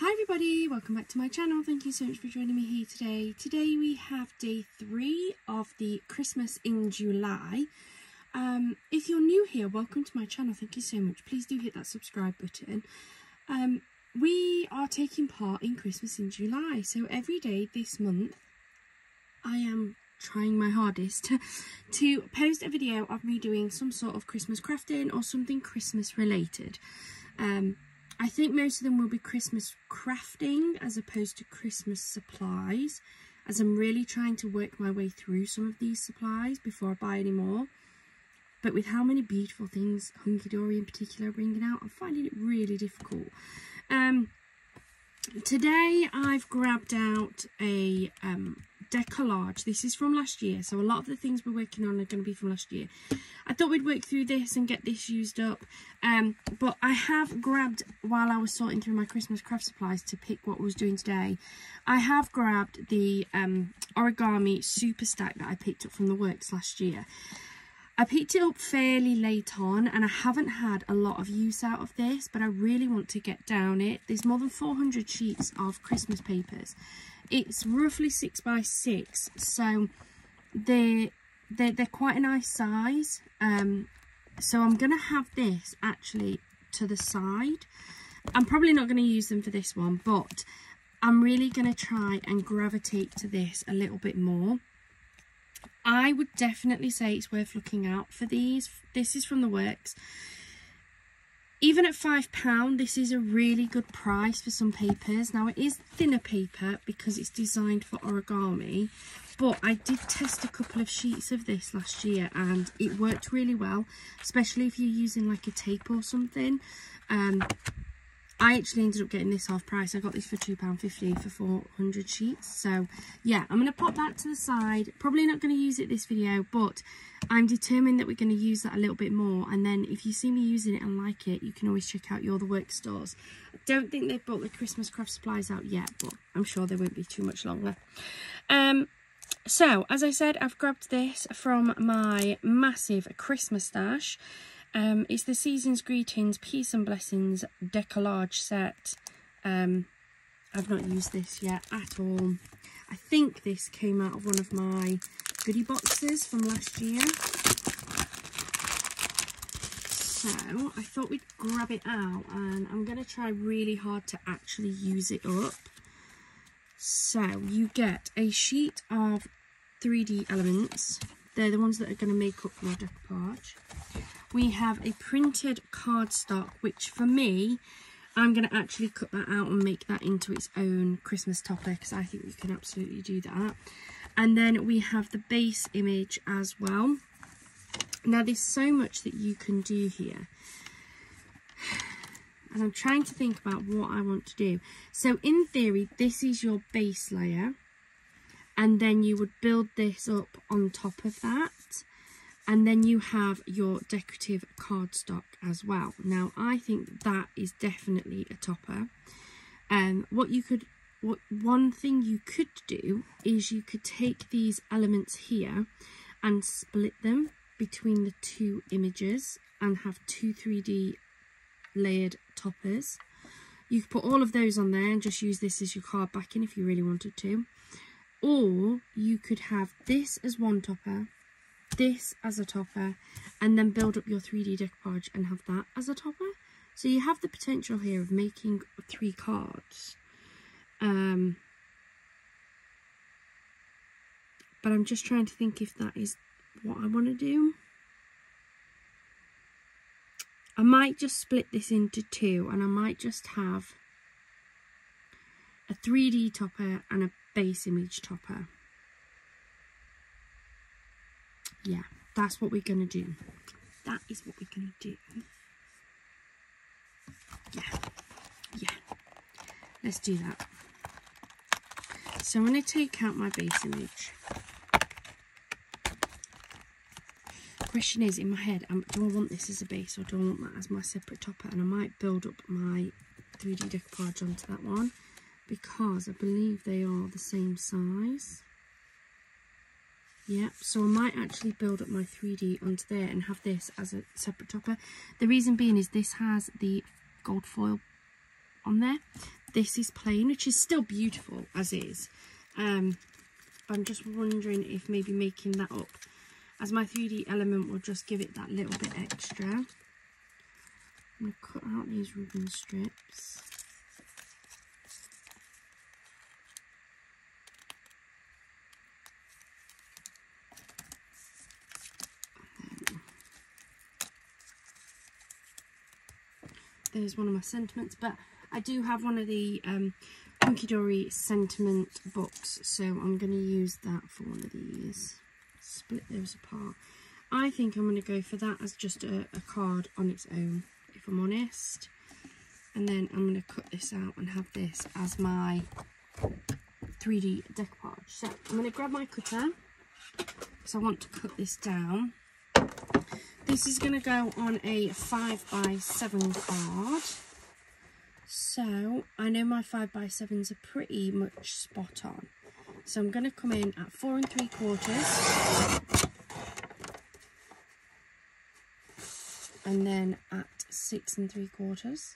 Hi everybody, welcome back to my channel. Thank you so much for joining me here today. Today we have day 3 of the Christmas in July. If you're new here, welcome to my channel. Thank you so much. Please do hit that subscribe button. We are taking part in Christmas in July. So every day this month, I am trying my hardest to post a video of me doing some sort of Christmas crafting or something Christmas related. I think most of them will be Christmas crafting as opposed to Christmas supplies, as I'm really trying to work my way through some of these supplies before I buy any more. But with how many beautiful things Hunky Dory in particular are bringing out, I'm finding it really difficult. Today I've grabbed out a decollage. This is from last year, so a lot of the things we're working on are going to be from last year. I thought we'd work through this and get this used up, but I have grabbed, while I was sorting through my Christmas craft supplies to pick what I was doing today, I have grabbed the origami super stack that I picked up from the works last year. I picked it up fairly late on and I haven't had a lot of use out of this, but I really want to get down it. There's more than 400 sheets of Christmas papers. It's roughly 6 by 6, so they're quite a nice size. So I'm going to have this actually to the side. I'm probably not going to use them for this one, but I'm really going to try and gravitate to this a little bit more. I would definitely say it's worth looking out for these. This is from the works. Even at £5, this is a really good price for some papers. Now, it is thinner paper because it's designed for origami, but I did test a couple of sheets of this last year and it worked really well, especially if you're using like a tape or something. I actually ended up getting this half price. I got this for £2.50 for 400 sheets. So yeah, I'm going to pop that to the side. Probably not going to use it this video, but I'm determined that we're going to use that a little bit more. And then if you see me using it and like it, you can always check out your The Work stores. I don't think they've brought the Christmas craft supplies out yet, but I'm sure they won't be too much longer. So as I said, I've grabbed this from my massive Christmas stash. It's the Season's Greetings Peace and Blessings decollage set. I've not used this yet at all. I think this came out of one of my goodie boxes from last year. So I thought we'd grab it out and I'm going to try really hard to actually use it up. So you get a sheet of 3D elements. They're the ones that are going to make up your decoupage. We have a printed cardstock, which for me, I'm going to actually cut that out and make that into its own Christmas topper because I think we can absolutely do that. And then we have the base image as well. Now there's so much that you can do here. And I'm trying to think about what I want to do. So in theory, this is your base layer. And then you would build this up on top of that. And then you have your decorative cardstock as well. Now, I think that is definitely a topper. One thing you could do is you could take these elements here and split them between the two images and have two 3D layered toppers. You could put all of those on there and just use this as your card backing if you really wanted to. Or you could have this as one topper, this as a topper, and then build up your 3D decoupage and have that as a topper. So you have the potential here of making 3 cards. But I'm just trying to think if that is what I want to do. I might just split this into 2 and I might just have a 3D topper and a base image topper. Yeah, that's what we're going to do. That is what we're going to do. Yeah. Let's do that. So I'm going to take out my base image. Question is, in my head, do I want this as a base or do I want that as my separate topper? And I might build up my 3D decoupage onto that one because I believe they are the same size. Yeah, so I might actually build up my 3D onto there and have this as a separate topper. The reason being is this has the gold foil on there. This is plain, which is still beautiful as is. I'm just wondering if maybe making that up as my 3D element will just give it that little bit extra. I'm going to cut out these ribbon strips. There's one of my sentiments, but I do have one of the Hunky Dory sentiment books, so I'm going to use that for one of these. Split those apart. I think I'm going to go for that as just a card on its own, if I'm honest. And then I'm going to cut this out and have this as my 3D decoupage. So I'm going to grab my cutter because I want to cut this down. This is going to go on a 5x7 card. So I know my 5x7s are pretty much spot on. So I'm going to come in at 4 3/4 and then at 6 3/4.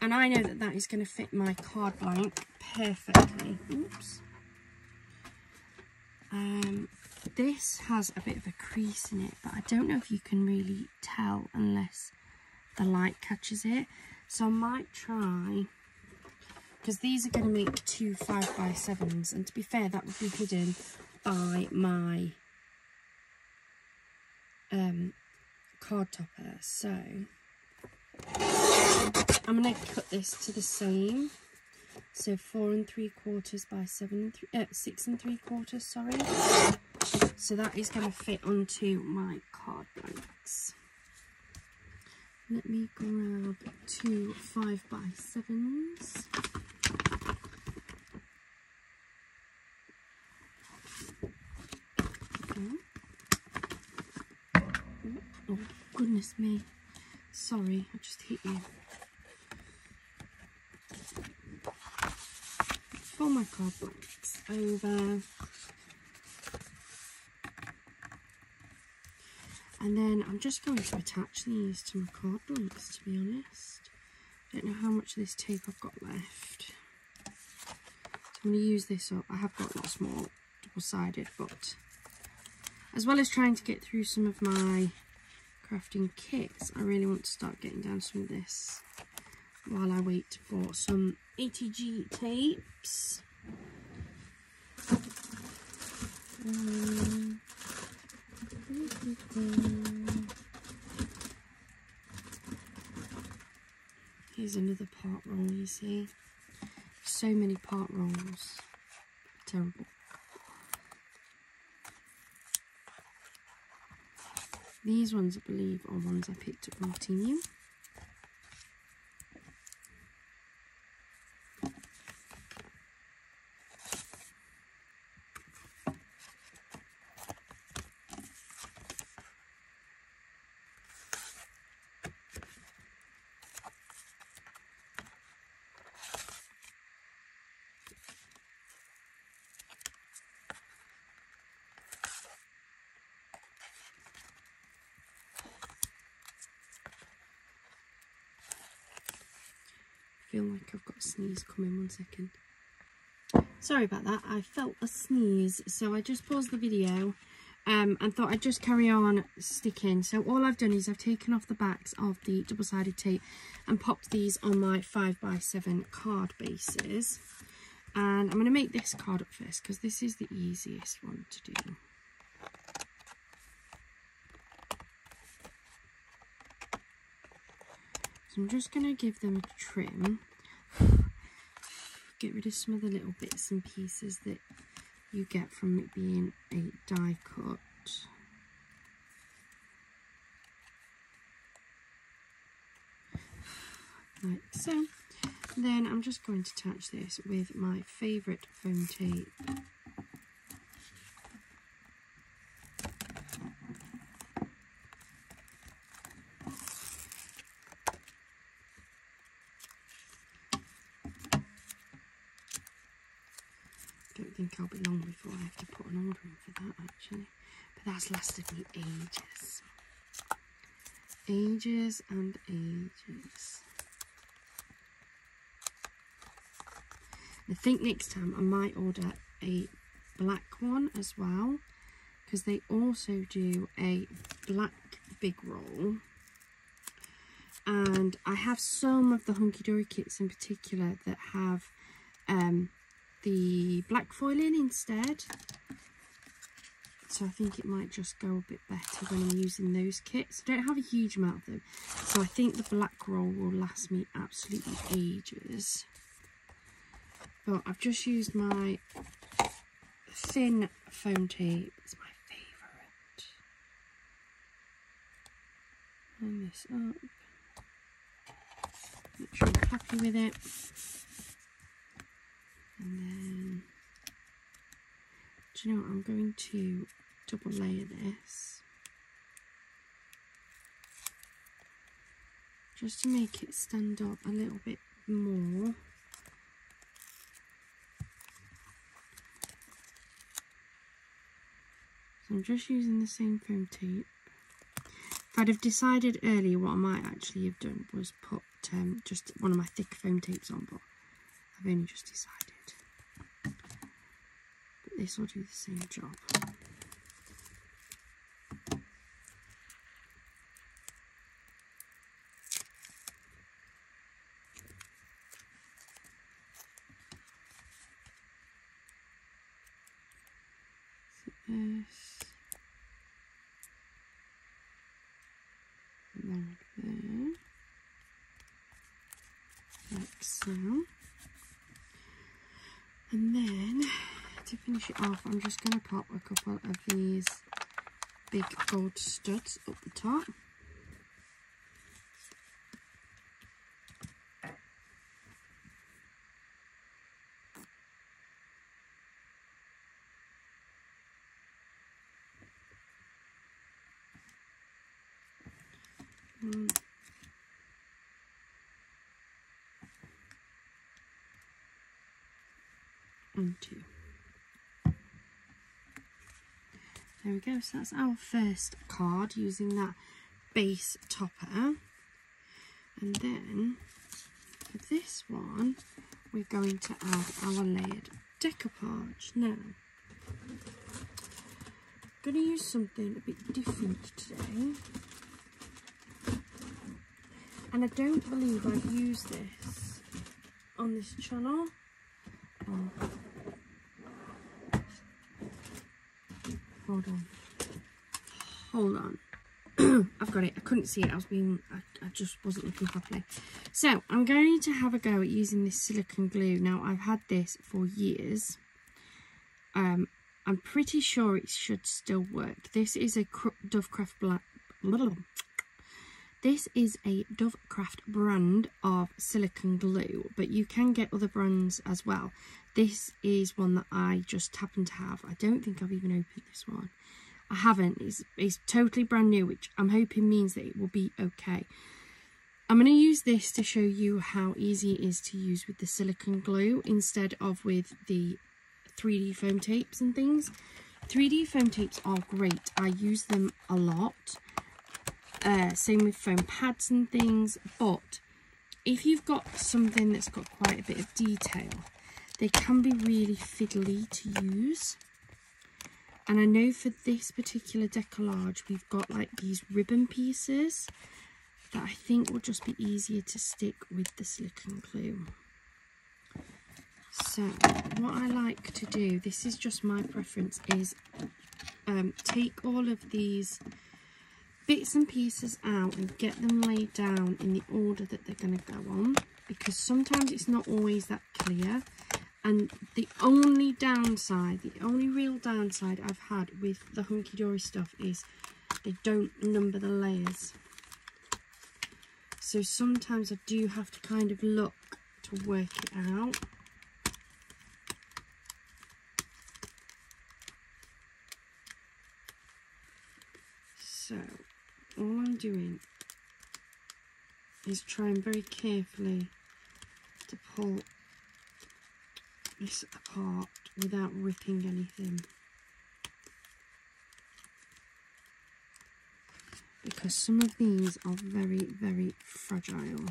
And I know that that is going to fit my card blank perfectly. Oops. This has a bit of a crease in it, but I don't know if you can really tell unless the light catches it. So I might try, because these are going to make 2 5x7s, and to be fair, that would be hidden by my card topper. So I'm going to cut this to the same. So 4 3/4 by 6 3/4, sorry. So that is going to fit onto my card blanks. Let me grab 2 5x7s. Okay. Oh, goodness me. Sorry, I just hit you. Fold my card blanks over. And then I'm just going to attach these to my card blanks, to be honest. Don't know how much of this tape I've got left. So I'm going to use this up. I have got lots more double-sided, but as well as trying to get through some of my crafting kits, I really want to start getting down some of this while I wait for some ATG tapes. Here's another part roll, you see. So many part rolls. Terrible. These ones, I believe, are ones I picked up from Temu. I feel like I've got a sneeze coming. 1 second. Sorry about that. I felt a sneeze, so I just paused the video and thought I'd just carry on sticking. So all I've done is I've taken off the backs of the double-sided tape and popped these on my 5x7 card bases. And I'm going to make this card up first because this is the easiest one to do. So I'm just going to give them a trim, get rid of some of the little bits and pieces that you get from it being a die cut. Like so. Then I'm just going to attach this with my favourite foam tape. Don't think I'll be long before I have to put an order in for that actually, but that's lasted me ages. ages and ages. I think next time I might order a black one as well, because they also do a black big roll. And I have some of the Hunky Dory kits in particular that have the black foiling instead. So I think it might just go a bit better when I'm using those kits. I don't have a huge amount of them, so I think the black roll will last me absolutely ages. But I've just used my thin foam tape. It's my favourite. Line this up. Make sure I'm happy with it. And then, do you know what? I'm going to double layer this. Just to make it stand up a little bit more. So I'm just using the same foam tape. If I'd have decided earlier, what I might actually have done was put just one of my thick foam tapes on, but I've only just decided. But this will do the same job. This, and then there, like so. And then to finish it off, I'm just going to pop a couple of these big gold studs up the top. And 2. There we go. So that's our first card using that base topper. And then for this one, we're going to add our layered decoupage. Now, I'm going to use something a bit different today. And I don't believe I've used this on this channel. Hold on. I've got it. I couldn't see it. I just wasn't looking properly. So I'm going to have a go at using this silicone glue. Now I've had this for years. I'm pretty sure it should still work. This is a Dovecraft This is a Dovecraft brand of silicone glue, but you can get other brands as well. This is one that I just happen to have. I don't think I've even opened this one. I haven't. It's totally brand new, which I'm hoping means that it will be okay. I'm going to use this to show you how easy it is to use with the silicone glue instead of with the 3D foam tapes and things. 3D foam tapes are great. I use them a lot. Same with foam pads and things, but if you've got something that's got quite a bit of detail, they can be really fiddly to use. And I know for this particular decollage, we've got like these ribbon pieces that I think will just be easier to stick with the silicone glue. So what I like to do, this is just my preference, is take all of these bits and pieces out and get them laid down in the order that they're going to go on, because sometimes it's not always that clear. And the only downside, the only real downside I've had with the Hunky Dory stuff is they don't number the layers. So sometimes I do have to kind of look to work it out. So all I'm doing is trying very carefully to pull this apart without ripping anything. because some of these are very, very fragile. Come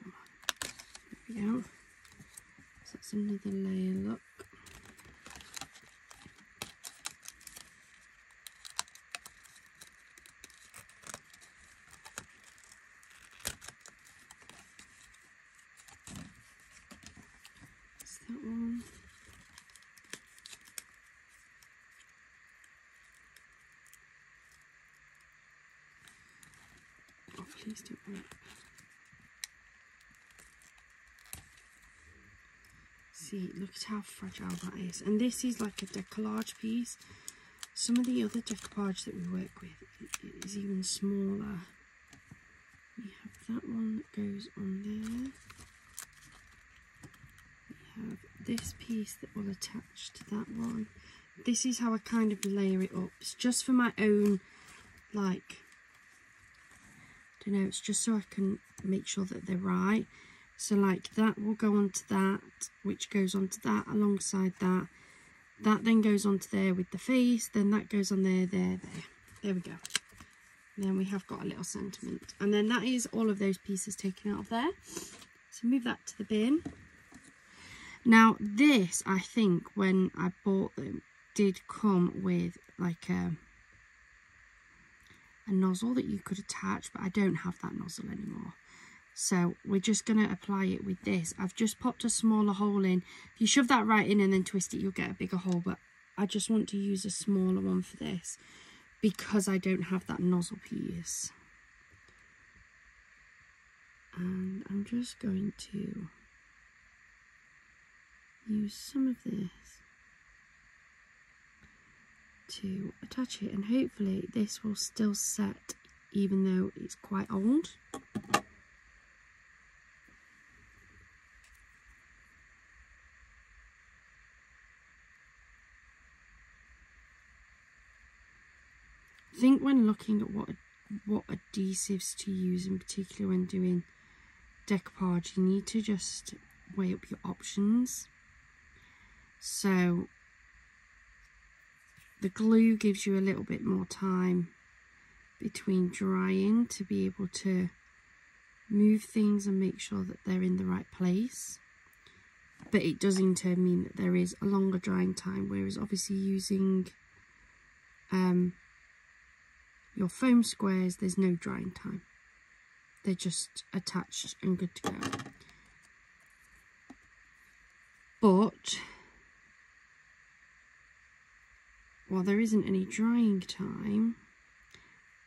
on. There we go. So that's another layer, look. That's that one. Oh, please don't rip. See, look at how fragile that is. And this is like a decollage piece. Some of the other decoupage that we work with is even smaller. We have that one that goes on there. We have this piece that will attach to that one. This is how I kind of layer it up. It's just for my own, like, I don't know, it's just so I can make sure that they're right. So like that will go onto that, which goes onto that alongside that. That then goes onto there with the face, then that goes on there, there. There we go. And then we have got a little sentiment. And then that is all of those pieces taken out of there. So move that to the bin. Now this, I think, when I bought them, did come with like a nozzle that you could attach, but I don't have that nozzle anymore. So we're just going to apply it with this. I've just popped a smaller hole in. If you shove that right in and then twist it, you'll get a bigger hole, but I just want to use a smaller one for this because I don't have that nozzle piece. And I'm just going to use some of this to attach it, and hopefully this will still set even though it's quite old. I think when looking at what adhesives to use, in particular when doing decoupage, you need to just weigh up your options. So the glue gives you a little bit more time between drying to be able to move things and make sure that they're in the right place. But it does in turn mean that there is a longer drying time, whereas obviously using your foam squares, there's no drying time. They're just attached and good to go. But while there isn't any drying time,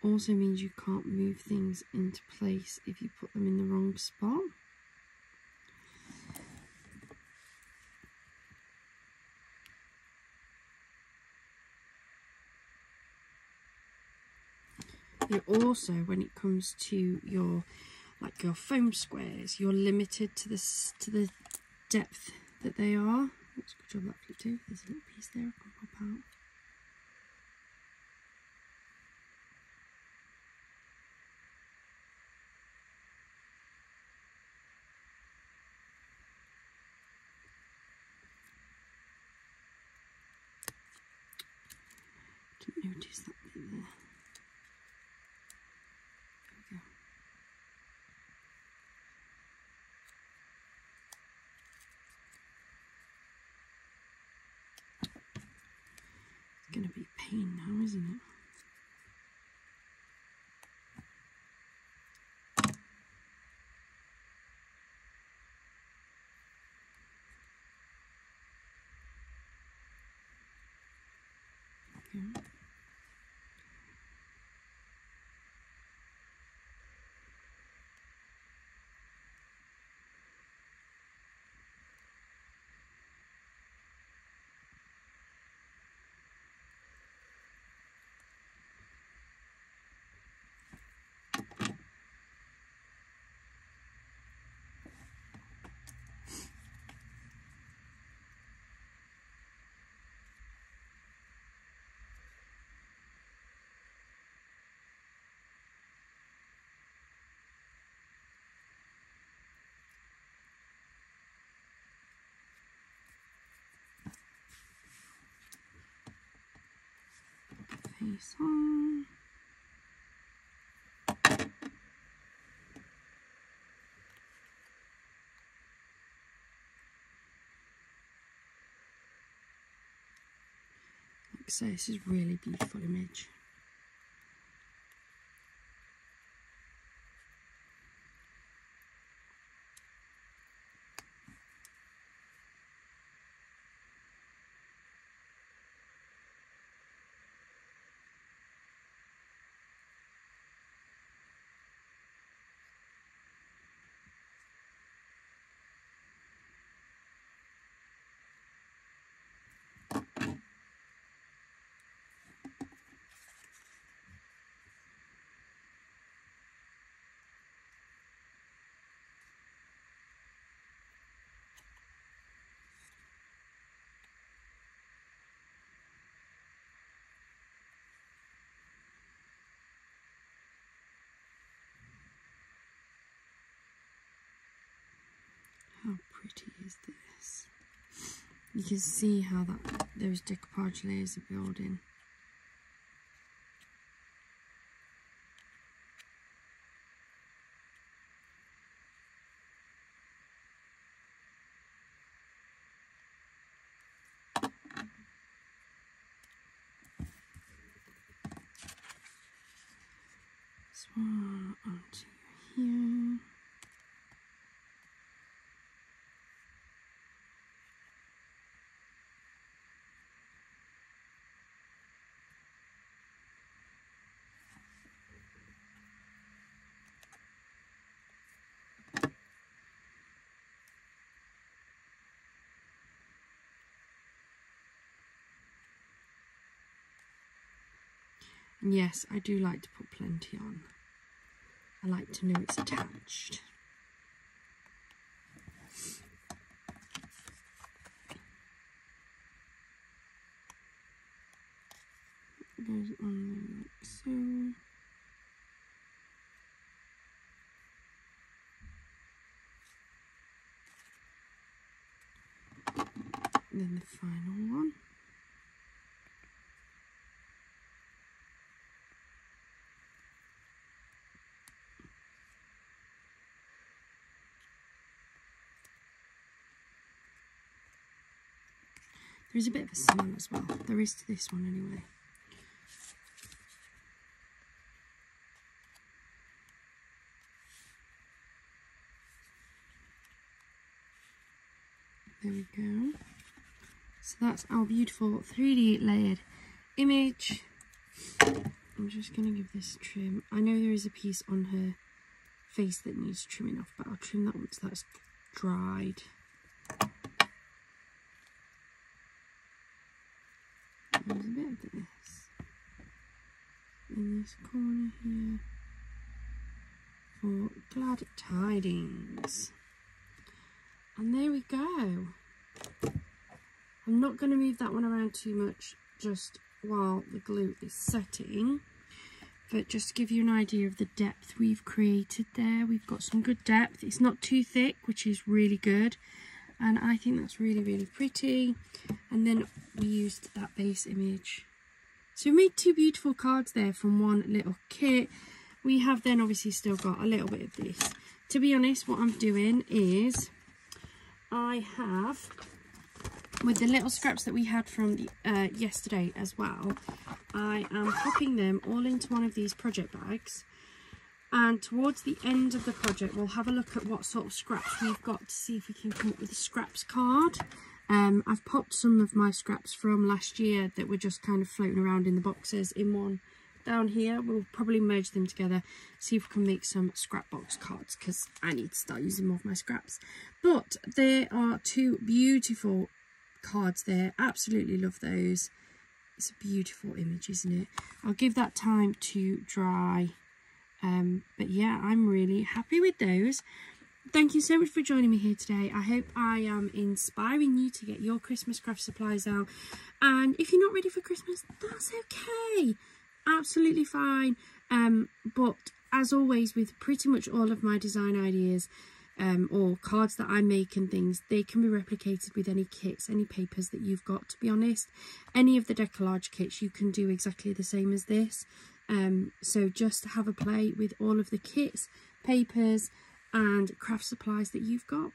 also means you can't move things into place if you put them in the wrong spot. You also, when it comes to your foam squares, you're limited to the depth that they are. Let's go job that flip too. There's a little piece there I can pop out. Didn't notice that bit there. It's going to be a pain now, isn't it? Okay. this on. Like so, this is a really beautiful image. How pretty is this? You can see how those decoupage layers are building. This one onto here. And yes, I do like to put plenty on. I like to know it's attached. It goes on there like so. And then the final one. There's a bit of a smell as well. There is to this one anyway. There we go. So that's our beautiful 3D layered image. I'm just going to give this a trim. I know there is a piece on her face that needs trimming off, but I'll trim that once that's dried. There's a bit of this in this corner here for glad tidings. And there we go. I'm not going to move that one around too much just while the glue is setting, but just to give you an idea of the depth we've created there. We've got some good depth. It's not too thick, which is really good. And I think that's really, really pretty. And then we used that base image. So we made two beautiful cards there from one little kit. We have then obviously still got a little bit of this. To be honest, what I'm doing is I have, with the little scraps that we had from the, yesterday as well, I am popping them all into one of these project bags. And towards the end of the project, we'll have a look at what sort of scraps we've got to see if we can come up with a scraps card. I've popped some of my scraps from last year that were just kind of floating around in the boxes in one down here. We'll probably merge them together, see if we can make some scrap box cards, because I need to start using more of my scraps. But there are two beautiful cards there. Absolutely love those. It's a beautiful image, isn't it? I'll give that time to dry. But yeah, I'm really happy with those. Thank you so much for joining me here today. I hope I am inspiring you to get your Christmas craft supplies out. And if you're not ready for Christmas, that's okay. Absolutely fine. But as always, with pretty much all of my design ideas, or cards that I make and things, they can be replicated with any kits, any papers that you've got, to be honest. Any of the decollage kits you can do exactly the same as this. So just have a play with all of the kits, papers and craft supplies that you've got.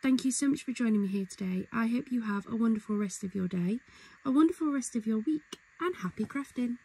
Thank you so much for joining me here today. I hope you have a wonderful rest of your day, a wonderful rest of your week, and happy crafting.